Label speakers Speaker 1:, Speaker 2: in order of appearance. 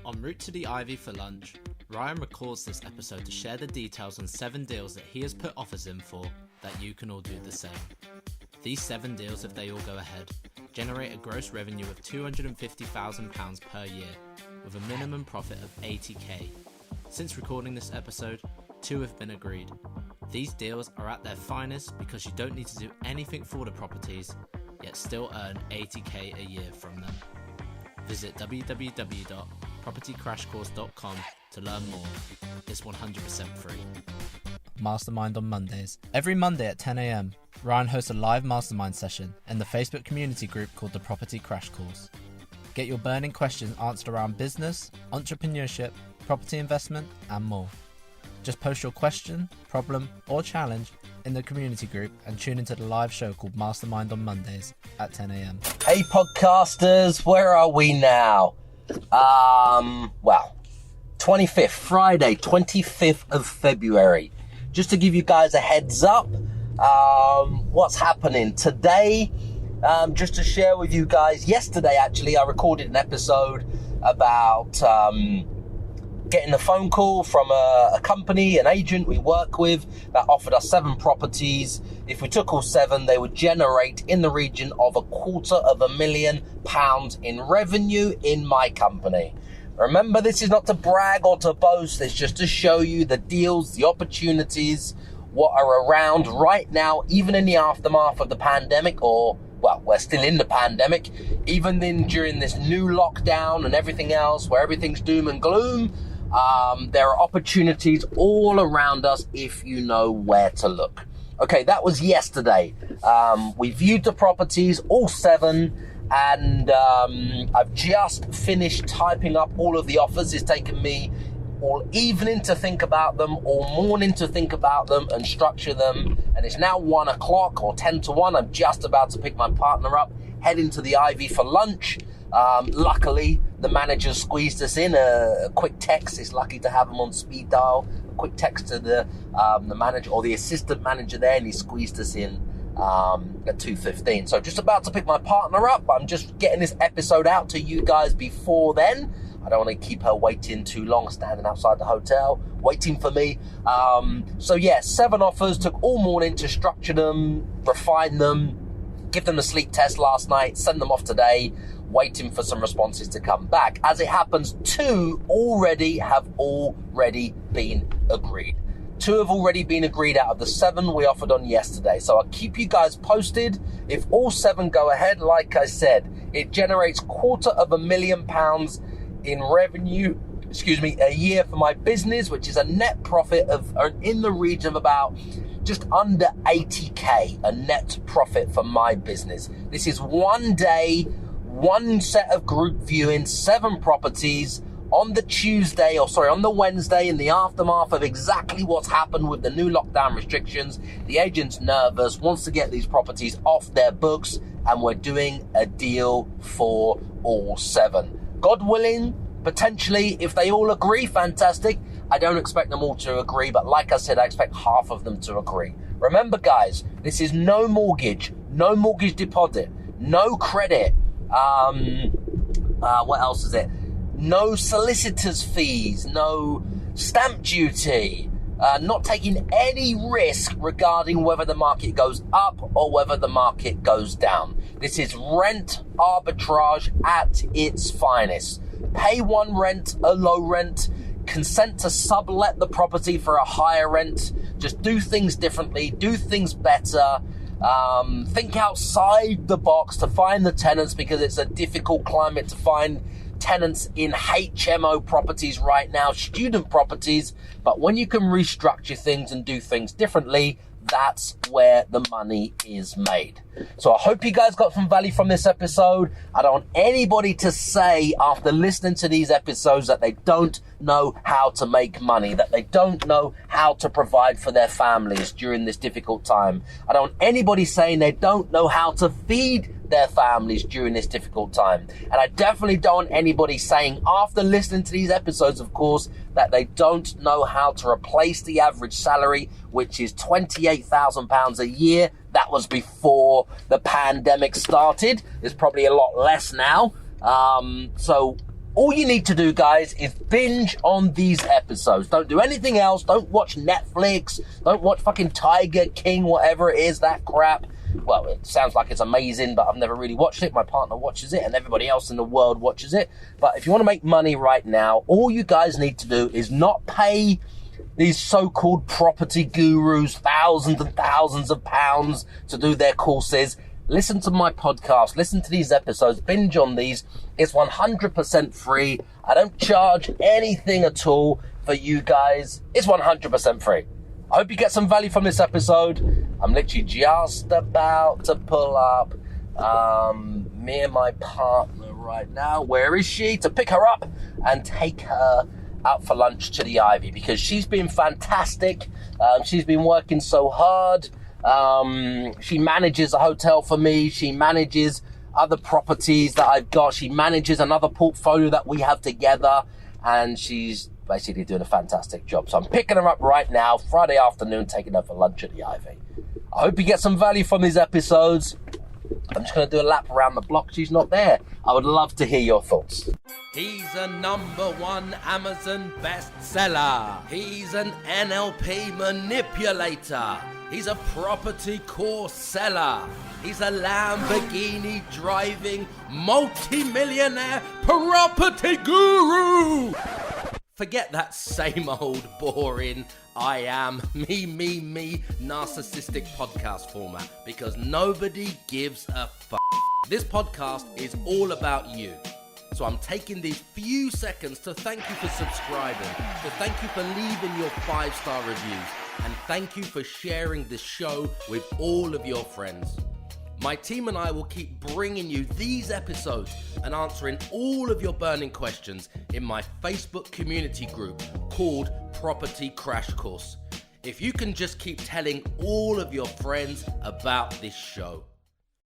Speaker 1: En route to the Ivy for lunch, Ryan records this episode to share the details on 7 deals that he has put offers in for that you can all do the same. These 7 deals, if they all go ahead, generate a gross revenue of £250,000 per year, with a minimum profit of 80k. Since recording this episode, 2 have been agreed. These deals are at their finest because you don't need to do anything for the properties, yet still earn 80k a year from them. Visit www.propertycrashcourse.com to learn more. It's 100% free. Mastermind on Mondays. Every Monday at 10 a.m, Ryan hosts a live mastermind session in the Facebook community group called the Property Crash Course. Get your burning questions answered around business, entrepreneurship, property investment, and more. Just post your question, problem, or challenge in the community group and tune into the live show called Mastermind on Mondays at 10 a.m.
Speaker 2: Hey podcasters, where are we now? 25th, Friday, 25th of February. Just to give you guys a heads up, what's happening today, just to share with you guys. Yesterday, actually, I recorded an episode about getting a phone call from a company, an agent we work with that offered us 7 properties. If we took all 7, they would generate in the region of £250,000 in revenue in my company. Remember, this is not to brag or to boast. It's just to show you the deals, the opportunities, what are around right now, even in the aftermath of the pandemic, or, well, we're still in the pandemic, even during this new lockdown and everything else where everything's doom and gloom. There are opportunities all around us if you know where to look. Okay, that was yesterday. We viewed the properties, all 7, and I've just finished typing up all of the offers. It's taken me all evening to think about them, all morning to think about them and structure them, and it's now 1 o'clock or 10 to 1. I'm just about to pick my partner up, head into the Ivy for lunch. Luckily, the manager squeezed us in a quick text. It's lucky to have him on speed dial. A quick text to the manager or the assistant manager there, and he squeezed us in at 2:15. So just about to pick my partner up. I'm just getting this episode out to you guys before then. I don't want to keep her waiting too long, standing outside the hotel, waiting for me. 7 offers. Took all morning to structure them, refine them, give them a sleep test last night, send them off today, waiting for some responses to come back. As it happens, 2 have already been agreed. 2 have already been agreed out of the 7 we offered on yesterday. So I'll keep you guys posted. If all 7 go ahead, like I said, it generates £250,000 in revenue, a year for my business, which is a net profit of in the region of about just under 80k, a net profit for my business. This is 1 day, 1 set of group viewing, 7 properties on the Wednesday, in the aftermath of exactly what's happened with the new lockdown restrictions. The agent's nervous, wants to get these properties off their books, and we're doing a deal for all 7. God willing, potentially, if they all agree, fantastic. I don't expect them all to agree, but like I said, I expect half of them to agree. Remember, guys, this is no mortgage deposit, no credit. What else is it? No solicitors' fees, no stamp duty, not taking any risk regarding whether the market goes up or whether the market goes down. This is rent arbitrage at its finest. Pay 1 rent, a low rent, consent to sublet the property for a higher rent. Just do things differently, do things better. Think outside the box to find the tenants, because it's a difficult climate to find tenants in HMO properties right now, student properties. But when you can restructure things and do things differently, that's where the money is made. So I hope you guys got some value from this episode. I don't want anybody to say after listening to these episodes that they don't know how to make money, that they don't know how to provide for their families during this difficult time. I don't want anybody saying they don't know how to feed their families during this difficult time. And I definitely don't want anybody saying after listening to these episodes, of course, that they don't know how to replace the average salary, which is £28,000 a year. That was before the pandemic started. It's probably a lot less now. So All you need to do, guys, is binge on these episodes. Don't do anything else. Don't watch Netflix. Don't watch fucking Tiger King, whatever it is, that crap. Well, it sounds like it's amazing, but I've never really watched it. My partner watches it and everybody else in the world watches it. But if you want to make money right now, all you guys need to do is not pay these so-called property gurus thousands and thousands of pounds to do their courses. Listen to my podcast, listen to these episodes, binge on these. It's 100% free. I don't charge anything at all for you guys. It's 100% free. I hope you get some value from this episode. I'm literally just about to pull up me and my partner right now. Where is she? To pick her up and take her out for lunch to the Ivy, because she's been fantastic. She's been working so hard. She manages a hotel for me. She manages other properties that I've got. She manages another portfolio that we have together, and she's basically doing a fantastic job. So I'm picking her up right now, Friday afternoon, taking her for lunch at the Ivy. I hope you get some value from these episodes. I'm just going to do a lap around the block. She's not there. I would love to hear your thoughts.
Speaker 3: He's a #1 Amazon bestseller. He's an NLP manipulator. He's a property course seller. He's a Lamborghini driving multi-millionaire property guru. Forget that same old boring I am me narcissistic podcast format, because nobody gives a fuck. This podcast is all about you. So I'm taking these few seconds to thank you for subscribing, to thank you for leaving your 5-star reviews, and thank you for sharing this show with all of your friends. My team and I will keep bringing you these episodes and answering all of your burning questions in my Facebook community group called Property Crash Course. If you can just keep telling all of your friends about this show.